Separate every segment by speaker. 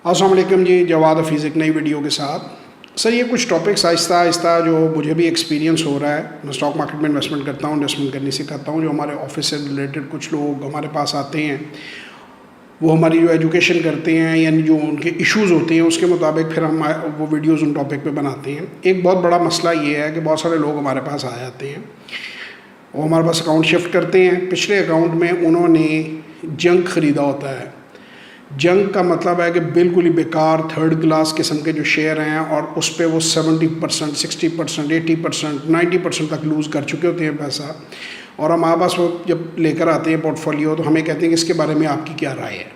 Speaker 1: अस्सलाम वालेकुम जी, जवाद हफीज़ एक नई वीडियो के साथ। सर ये कुछ टॉपिक्स आहिस्ता आहिस्ता जो मुझे भी एक्सपीरियंस हो रहा है, मैं स्टॉक मार्केट में इन्वेस्टमेंट करता हूँ, इन्वेस्टमेंट करनी सिखाता हूँ। जो हमारे ऑफिस से रिलेटेड कुछ लोग हमारे पास आते हैं, वो हमारी जो एजुकेशन करते हैं यानी जो उनके इश्यूज़ होते हैं उसके मुताबिक फिर हम वो वीडियोज़ उन टॉपिक पे बनाते हैं। एक बहुत बड़ा मसला ये है कि बहुत सारे लोग हमारे पास आ जाते हैं, वो हमारे पास अकाउंट शिफ्ट करते हैं। पिछले अकाउंट में उन्होंने जंक ख़रीदा होता है। जंक का मतलब है कि बिल्कुल ही बेकार थर्ड क्लास किस्म के जो शेयर हैं, और उस पर वो 70%, 60%, 80%, 90% तक लूज़ कर चुके होते हैं पैसा। और हमारे पास वो जब लेकर आते हैं पोर्टफोलियो तो हमें कहते हैं कि इसके बारे में आपकी क्या राय है।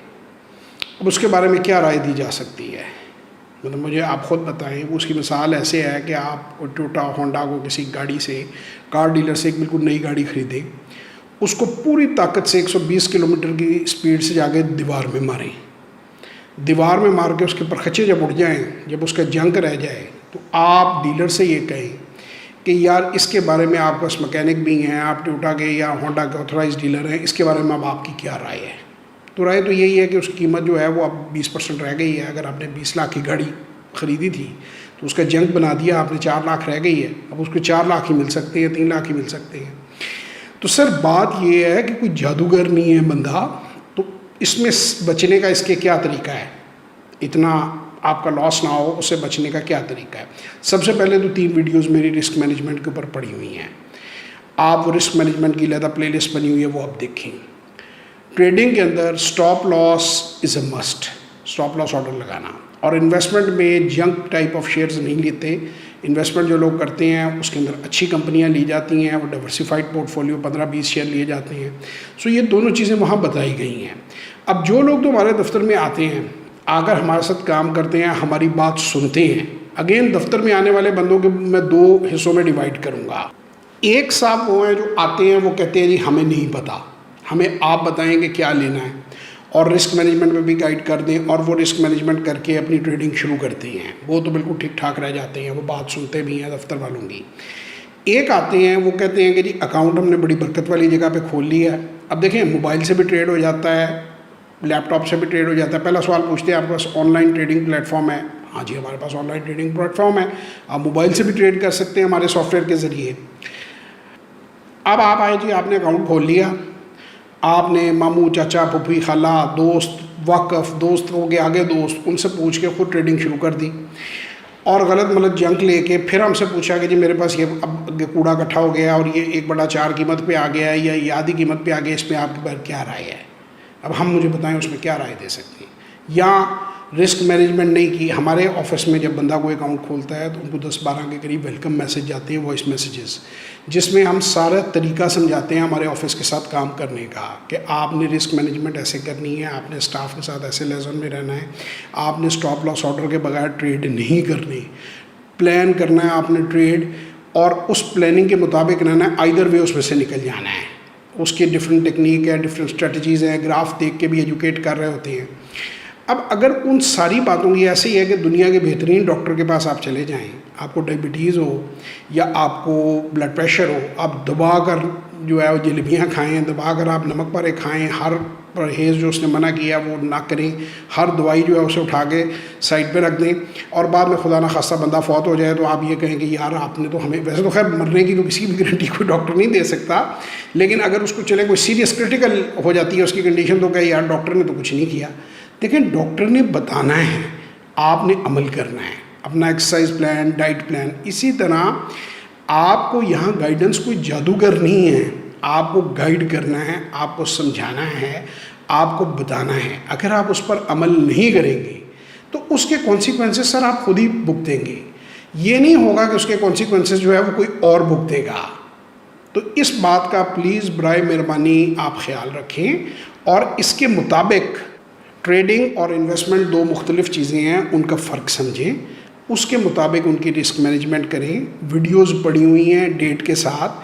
Speaker 1: अब उसके बारे में क्या राय दी जा सकती है, मतलब मुझे आप ख़ुद बताएं। उसकी मिसाल ऐसे है कि आप टोयोटा होंडा को किसी गाड़ी से, कार डीलर से एक बिल्कुल नई गाड़ी ख़रीदें, उसको पूरी ताकत से 120 किलोमीटर की स्पीड से जाके दीवार में मारें। दीवार में मार के उसके परखचे जब उड़ जाएं, जब उसका जंग रह जाए, तो आप डीलर से ये कहें कि यार इसके बारे में आपके पास मैकेनिक भी हैं, आप टोयोटा के या होंडा के ऑथराइज डीलर हैं, इसके बारे में अब आपकी क्या राय है। तो राय तो यही है कि उसकी कीमत जो है वो अब 20% रह गई है। अगर आपने 20 लाख की गाड़ी ख़रीदी थी तो उसका जंग बना दिया आपने, 4 लाख रह गई है, अब उसको 4 लाख ही मिल सकते हैं, 3 लाख ही मिल सकते हैं। तो सर बात ये है कि कोई जादूगर नहीं है बंदा, तो इसमें बचने का इसके क्या तरीका है, इतना आपका लॉस ना हो उससे बचने का क्या तरीका है। सबसे पहले तो 3 वीडियोस मेरी रिस्क मैनेजमेंट के ऊपर पड़ी हुई हैं, आप वो रिस्क मैनेजमेंट की अलग प्लेलिस्ट बनी हुई है, वो आप देखें। ट्रेडिंग के अंदर stop loss is a must, stop loss order लगाना। और इन्वेस्टमेंट में जंक टाइप ऑफ शेयर्स नहीं लेते। इन्वेस्टमेंट जो लोग करते हैं उसके अंदर अच्छी कंपनियां ली जाती हैं, वो डाइवर्सिफाइड पोर्टफोलियो 15-20 शेयर लिए जाते हैं। सो ये दोनों चीज़ें वहाँ बताई गई हैं। अब जो लोग तो हमारे दफ्तर में आते हैं, आकर हमारे साथ काम करते हैं, हमारी बात सुनते हैं, अगेन दफ्तर में आने वाले बंदों के मैं 2 हिस्सों में डिवाइड करूँगा। एक साहब वो हैं जो आते हैं, वो कहते हैं जी हमें नहीं पता, हमें आप बताएंगे क्या लेना है, और रिस्क मैनेजमेंट में भी गाइड कर दें, और वो रिस्क मैनेजमेंट करके अपनी ट्रेडिंग शुरू करते हैं। वो तो बिल्कुल ठीक ठाक रह जाते हैं, वो बात सुनते भी हैं दफ्तर वालों की। एक आते हैं, वो कहते हैं कि जी अकाउंट हमने बड़ी बरकत वाली जगह पे खोल लिया है। अब देखें मोबाइल से भी ट्रेड हो जाता है, लैपटॉप से भी ट्रेड हो जाता है। पहला सवाल पूछते हैं आपके पास ऑनलाइन ट्रेडिंग प्लेटफॉर्म है? हाँ जी हमारे पास ऑनलाइन ट्रेडिंग प्लेटफॉर्म है, आप मोबाइल से भी ट्रेड कर सकते हैं हमारे सॉफ्टवेयर के ज़रिए। अब आप आए जी, आपने अकाउंट खोल लिया, आपने मामू चाचा फूफी खाला दोस्त वाकफ़ दोस्तों के आगे दोस्त उनसे पूछ के खुद ट्रेडिंग शुरू कर दी, और गलत मलत जंक लेके फिर हमसे पूछा कि जी मेरे पास ये अब कूड़ा इकट्ठा हो गया और ये 1/4 कीमत पे आ गया है या ये आधी कीमत पे आ गया, इस पर आपके पास क्या राय है। अब हम मुझे बताएं उसमें क्या राय दे सकते हैं। या रिस्क मैनेजमेंट नहीं की। हमारे ऑफिस में जब बंदा कोई अकाउंट खोलता है तो उनको 10-12 के करीब वेलकम मैसेज जाते हैं, वॉइस मैसेजेस, जिसमें हम सारा तरीका समझाते हैं हमारे ऑफिस के साथ काम करने का, कि आपने रिस्क मैनेजमेंट ऐसे करनी है, आपने स्टाफ के साथ ऐसे लेजन में रहना है, आपने स्टॉप लॉस ऑर्डर के बगैर ट्रेड नहीं करनी, प्लान करना है आपने ट्रेड, और उस प्लानिंग के मुताबिक रहना है, आइदर वे उसमें से निकल जाना है। उसकी डिफरेंट टेक्निक है, डिफरेंट स्ट्रेटजीज़ हैं, ग्राफ देख के भी एजुकेट कर रहे होते हैं। अब अगर उन सारी बातों की ऐसे ही है कि दुनिया के बेहतरीन डॉक्टर के पास आप चले जाएं, आपको डायबिटीज़ हो या आपको ब्लड प्रेशर हो, आप दबा कर जो है वो जलेबियाँ खाएं, दबा कर आप नमक पारे खाएं, हर परहेज़ जो उसने मना किया वो ना करें, हर दवाई जो है उसे उठा के साइड पे रख दें, और बाद में खुदा ना खास्ता बंदा फौत हो जाए तो आप ये कहें कि यार आपने तो हमें, वैसे तो खैर मरने की तो किसी भी गारंटी कोई डॉक्टर नहीं दे सकता, लेकिन अगर उसको चले कोई सीरियस क्रिटिकल हो जाती है उसकी कंडीशन, तो कहे यार डॉक्टर ने तो कुछ नहीं किया। लेकिन डॉक्टर ने बताना है, आपने अमल करना है, अपना एक्सरसाइज प्लान, डाइट प्लान। इसी तरह आपको यहाँ गाइडेंस कोई जादूगर नहीं है, आपको गाइड करना है, आपको समझाना है, आपको बताना है। अगर आप उस पर अमल नहीं करेंगे तो उसके कॉन्सिक्वेंसेस सर आप खुद ही भुगतेंगे। ये नहीं होगा कि उसके कॉन्सिक्वेंसेस जो है वो कोई और भुगतेगा। तो इस बात का प्लीज़ बराए मेहरबानी आप ख्याल रखें, और इसके मुताबिक ट्रेडिंग और इन्वेस्टमेंट 2 मुख्तलिफ़ चीज़ें हैं, उनका फ़र्क समझें, उसके मुताबिक उनकी रिस्क मैनेजमेंट करें। वीडियोस पड़ी हुई हैं डेट के साथ,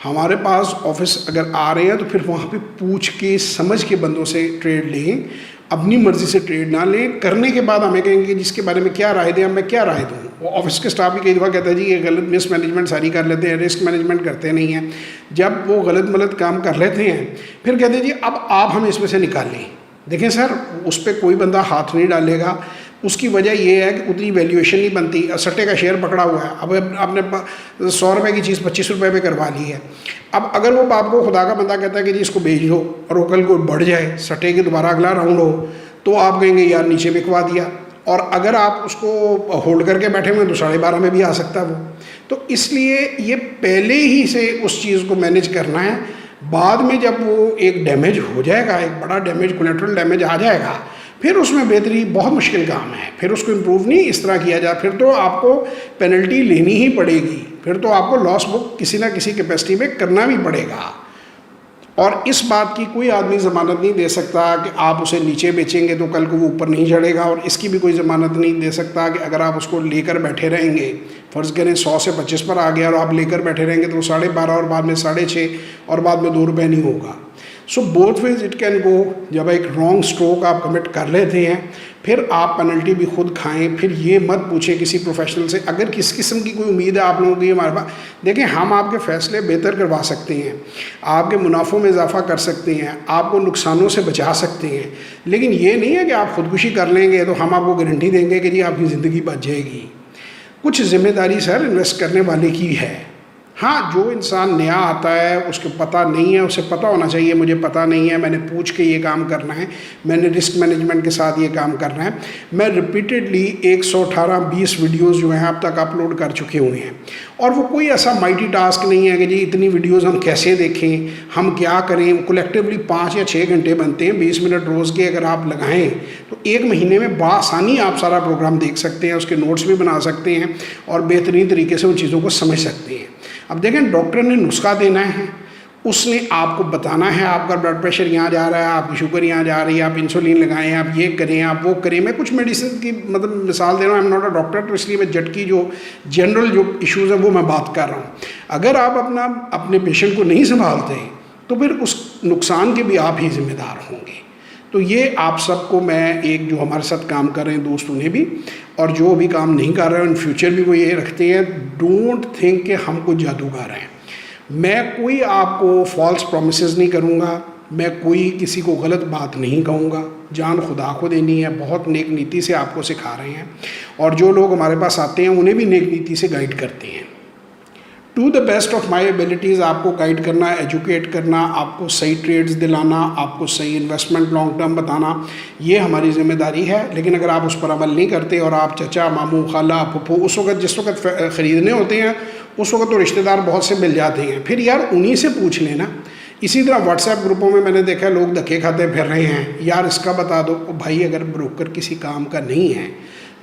Speaker 1: हमारे पास ऑफिस अगर आ रहे हैं तो फिर वहाँ पे पूछ के समझ के बंदों से ट्रेड लें, अपनी मर्ज़ी से ट्रेड ना लें। करने के बाद हमें कहेंगे जिसके बारे में क्या राय दें, अब मैं क्या राय दूँ। वो ऑफिस के स्टाफ भी कई दफ़ा कहता है जी ये गलत मिस मैनेजमेंट सारी कर लेते हैं, रिस्क मैनेजमेंट करते नहीं हैं। जब वो गलत मलत काम कर लेते हैं फिर कहते हैं जी अब आप हमें इसमें से निकाल लें। देखें सर, उस पर कोई बंदा हाथ नहीं डालेगा, उसकी वजह ये है कि उतनी वैल्यूएशन नहीं बनती। सट्टे का शेयर पकड़ा हुआ है, अब आपने 100 रुपये की चीज़ 25 रुपये में करवा ली है। अब अगर वो बाप को खुदा का बंदा कहता है कि जी इसको बेच दो और वो कल को बढ़ जाए, सट्टे के दोबारा अगला राउंड हो, तो आप कहेंगे यार नीचे बिकवा दिया। और अगर आप उसको होल्ड करके बैठे हुए तो 12.5 में भी आ सकता है वो। तो इसलिए ये पहले ही से उस चीज़ को मैनेज करना है। बाद में जब वो एक डैमेज हो जाएगा, एक बड़ा डैमेज, कोलेटरल डैमेज आ जाएगा, फिर उसमें बेहतरी बहुत मुश्किल काम है। फिर उसको इम्प्रूव नहीं इस तरह किया जाए, फिर तो आपको पेनल्टी लेनी ही पड़ेगी, फिर तो आपको लॉस बुक किसी ना किसी कैपेसिटी में करना भी पड़ेगा। और इस बात की कोई आदमी ज़मानत नहीं दे सकता कि आप उसे नीचे बेचेंगे तो कल को वो ऊपर नहीं चढ़ेगा। और इसकी भी कोई ज़मानत नहीं दे सकता कि अगर आप उसको लेकर बैठे रहेंगे, फ़र्ज़ करें 100 से 25 पर आ गया और आप लेकर बैठे रहेंगे तो 12.5 और बाद में 6.5 और बाद में 2 रुपये नहीं होगा। So both ways it can go. जब एक रॉन्ग स्ट्रोक आप कमिट कर लेते हैं, फिर आप पेनल्टी भी खुद खाएं। फिर ये मत पूछें किसी प्रोफेशनल से। अगर किस किस्म की कोई उम्मीद है आप लोगों की हमारे पास, देखें हम आपके फ़ैसले बेहतर करवा सकते हैं, आपके मुनाफों में इजाफा कर सकते हैं, आपको नुकसानों से बचा सकते हैं, लेकिन ये नहीं है कि आप खुदकुशी कर लेंगे तो हम आपको गारंटी देंगे कि जी आपकी ज़िंदगी बच जाएगी। कुछ ज़िम्मेदारी सर इन्वेस्ट करने वाले की है। हाँ, जो इंसान नया आता है उसको पता नहीं है, उसे पता होना चाहिए मुझे पता नहीं है, मैंने पूछ के ये काम करना है, मैंने रिस्क मैनेजमेंट के साथ ये काम करना है। मैं रिपीटेडली 118-20 वीडियोस जो हैं अब तक अपलोड कर चुके हुए हैं। और वो कोई ऐसा माइटी टास्क नहीं है कि जी इतनी वीडियोस हम कैसे देखें, हम क्या करें। कलेक्टिवली 5 या 6 घंटे बनते हैं, 20 मिनट रोज़ के अगर आप लगाएं तो 1 महीने में बासानी आप सारा प्रोग्राम देख सकते हैं, उसके नोट्स भी बना सकते हैं और बेहतरीन तरीके से उन चीज़ों को समझ सकते हैं। अब देखें, डॉक्टर ने नुस्खा देना है, उसने आपको बताना है आपका ब्लड प्रेशर यहाँ जा रहा है, आपकी शुगर यहाँ जा रही है, आप इंसुलिन लगाएं, आप ये करें, आप वो करें। मैं कुछ मेडिसिन की मतलब मिसाल दे रहा हूँ, I am not a doctor, तो इसलिए मैं जट की जो जनरल जो इश्यूज़ हैं वो मैं बात कर रहा हूँ। अगर आप अपने पेशेंट को नहीं संभालते तो फिर उस नुकसान के भी आप ही जिम्मेदार होंगे। तो ये आप सबको मैं, एक जो हमारे साथ काम कर रहे हैं दोस्त उन्हें भी, और जो भी काम नहीं कर रहे हैं इन फ्यूचर भी वो ये रखते हैं, डोंट थिंक कि हम कुछ जादूगर हैं। मैं कोई आपको फॉल्स प्रोमिसेस नहीं करूँगा, मैं कोई किसी को गलत बात नहीं कहूँगा। जान खुदा को देनी है, बहुत नेक नीति से आपको सिखा रहे हैं, और जो लोग हमारे पास आते हैं उन्हें भी नेक नीति से गाइड करते हैं। To the best of my abilities आपको गाइड करना, एजुकेट करना, आपको सही ट्रेड्स दिलाना, आपको सही इन्वेस्टमेंट लॉन्ग टर्म बताना, ये हमारी जिम्मेदारी है। लेकिन अगर आप उस पर अमल नहीं करते और आप चचा, मामू, खाला, फुफू, उस वक्त जिस वक्त ख़रीदने होते हैं उस वक्त तो रिश्तेदार बहुत से मिल जाते हैं, फिर यार उन्हीं से पूछ लेना। इसी तरह व्हाट्सएप ग्रुपों में मैंने देखा लोग धक्के खाते फिर रहे हैं, यार इसका बता दो। भाई अगर ब्रोकर किसी काम का नहीं है,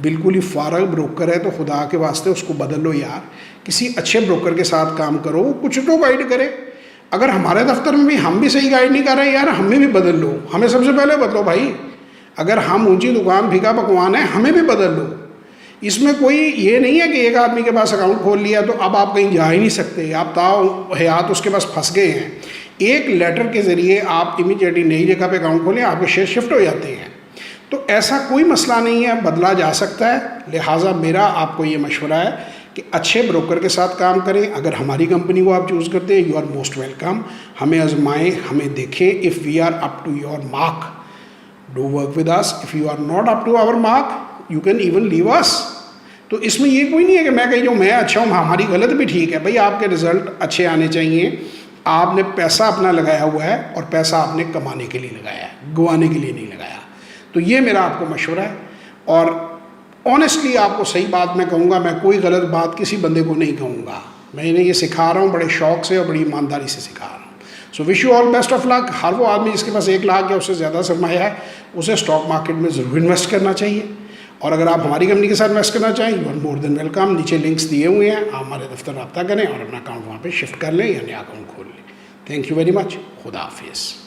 Speaker 1: बिल्कुल ही फारग ब्रोकर है, तो खुदा के वास्ते उसको बदल लो यार, किसी अच्छे ब्रोकर के साथ काम करो, कुछ तो गाइड करे। अगर हमारे दफ्तर में भी हम भी सही गाइड नहीं कर रहे यार, हमें भी बदल लो, हमें सबसे पहले बदलो भाई। अगर हम ऊंची दुकान फीका पकवान है, हमें भी बदल लो। इसमें कोई ये नहीं है कि एक आदमी के पास अकाउंट खोल लिया तो अब आप कहीं जा ही नहीं सकते, आप ताऊ हयात उसके पास फंस गए हैं। एक लेटर के ज़रिए आप इमीडिएटली नई जगह पे अकाउंट खोलें, आपके शेयर शिफ्ट हो जाते हैं। तो ऐसा कोई मसला नहीं है, बदला जा सकता है। लिहाजा मेरा आपको ये मशवरा है कि अच्छे ब्रोकर के साथ काम करें। अगर हमारी कंपनी को आप चूज़ करते हैं, यू आर मोस्ट वेलकम। हमें आजमाएं, हमें देखें। If we are up to your mark, do work with us. If you are not up to our mark, you can even leave us. तो इसमें ये कोई नहीं है कि मैं कहीं जो मैं अच्छा हूँ, हमारी गलत भी ठीक है। भाई आपके रिज़ल्ट अच्छे आने चाहिए। आपने पैसा अपना लगाया हुआ है और पैसा आपने कमाने के लिए लगाया है, गंवाने के लिए नहीं लगाया। तो ये मेरा आपको मशवरा है। और ऑनेस्टली आपको सही बात मैं कहूँगा, मैं कोई गलत बात किसी बंदे को नहीं कहूँगा। मैं इन्हें ये सिखा रहा हूँ बड़े शौक़ से और बड़ी ईमानदारी से सिखा रहा हूँ। So wish you all best of luck. हर वो आदमी जिसके पास 1 लाख या उससे ज़्यादा सरमाया है, उसे स्टॉक मार्केट में ज़रूर इन्वेस्ट करना चाहिए। और अगर आप हमारी कंपनी के साथ इन्वेस्ट करना चाहें, you are more than welcome. नीचे लिंक्स दिए हुए हैं, आप हमारे दफ्तर रब्ता करें और अपना अकाउंट वहाँ पे शिफ्ट कर लें या नया अकाउंट खोल लें। Thank you very much. खुदा हाफिज़।